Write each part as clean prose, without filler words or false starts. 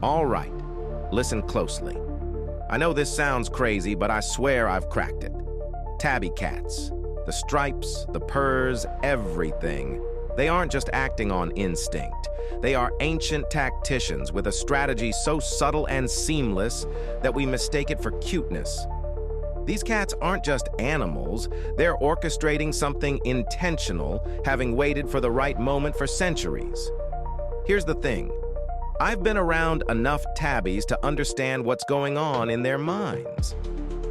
All right, listen closely. I know this sounds crazy, but I swear I've cracked it. Tabby cats. The stripes, the purrs, everything. They aren't just acting on instinct. They are ancient tacticians with a strategy so subtle and seamless that we mistake it for cuteness. These cats aren't just animals, they're orchestrating something intentional, having waited for the right moment for centuries. Here's the thing. I've been around enough tabbies to understand what's going on in their minds.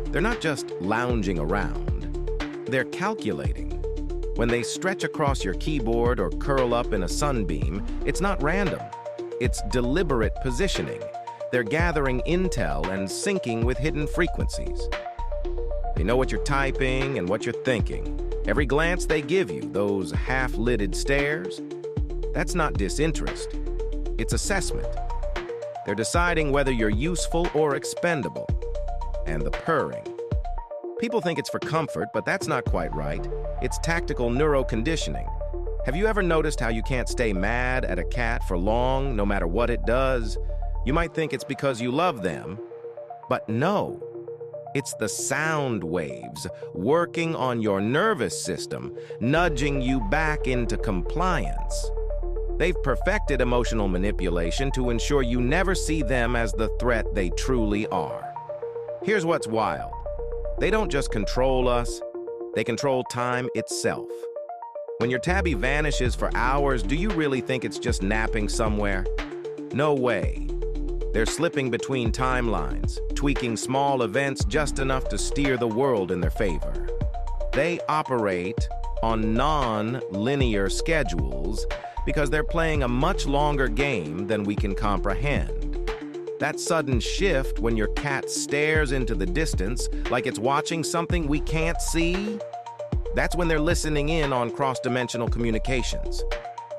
They're not just lounging around. They're calculating. When they stretch across your keyboard or curl up in a sunbeam, it's not random. It's deliberate positioning. They're gathering intel and syncing with hidden frequencies. They know what you're typing and what you're thinking. Every glance they give you, those half-lidded stares, that's not disinterest. It's assessment. They're deciding whether you're useful or expendable. And the purring. People think it's for comfort, but that's not quite right. It's tactical neuroconditioning. Have you ever noticed how you can't stay mad at a cat for long, no matter what it does? You might think it's because you love them, but no. It's the sound waves working on your nervous system, nudging you back into compliance. They've perfected emotional manipulation to ensure you never see them as the threat they truly are. Here's what's wild. They don't just control us, they control time itself. When your tabby vanishes for hours, do you really think it's just napping somewhere? No way. They're slipping between timelines, tweaking small events just enough to steer the world in their favor. They operate on non-linear schedules because they're playing a much longer game than we can comprehend. That sudden shift when your cat stares into the distance like it's watching something we can't see, that's when they're listening in on cross-dimensional communications.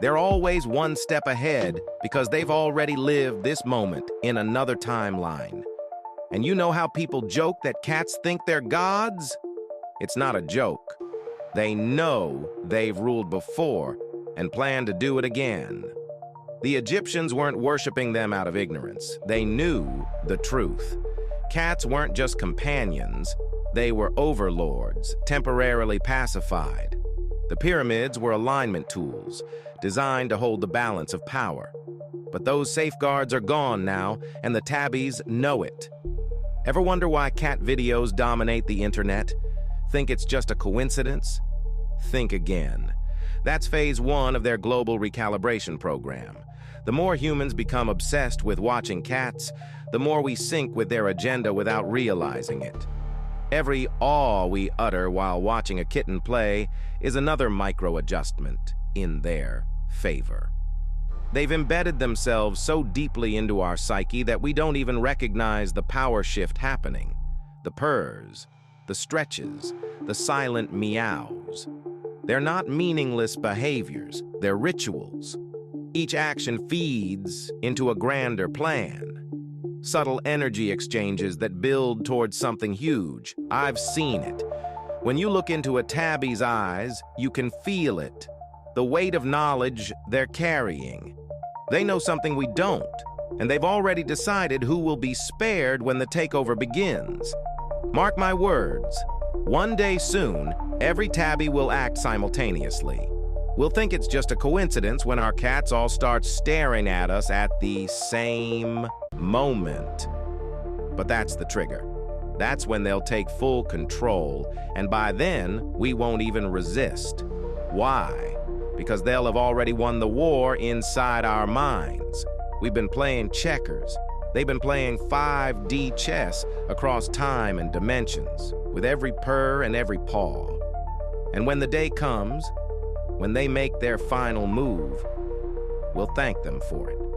They're always one step ahead because they've already lived this moment in another timeline. And you know how people joke that cats think they're gods? It's not a joke. They know they've ruled before and plan to do it again. The Egyptians weren't worshiping them out of ignorance. They knew the truth. Cats weren't just companions. They were overlords, temporarily pacified. The pyramids were alignment tools, designed to hold the balance of power. But those safeguards are gone now, and the tabbies know it. Ever wonder why cat videos dominate the internet? Think it's just a coincidence? Think again. That's phase 1 of their global recalibration program. The more humans become obsessed with watching cats, the more we sync with their agenda without realizing it. Every awe we utter while watching a kitten play is another micro-adjustment in their favor. They've embedded themselves so deeply into our psyche that we don't even recognize the power shift happening. The purrs, the stretches, the silent meows. They're not meaningless behaviors, they're rituals. Each action feeds into a grander plan. Subtle energy exchanges that build towards something huge. I've seen it. When you look into a tabby's eyes, you can feel it. The weight of knowledge they're carrying. They know something we don't, and they've already decided who will be spared when the takeover begins. Mark my words, one day soon, every tabby will act simultaneously. We'll think it's just a coincidence when our cats all start staring at us at the same moment. But that's the trigger. That's when they'll take full control, and by then, we won't even resist. Why? Because they'll have already won the war inside our minds. We've been playing checkers. They've been playing 5D chess across time and dimensions, with every purr and every paw. And when the day comes, when they make their final move, we'll thank them for it.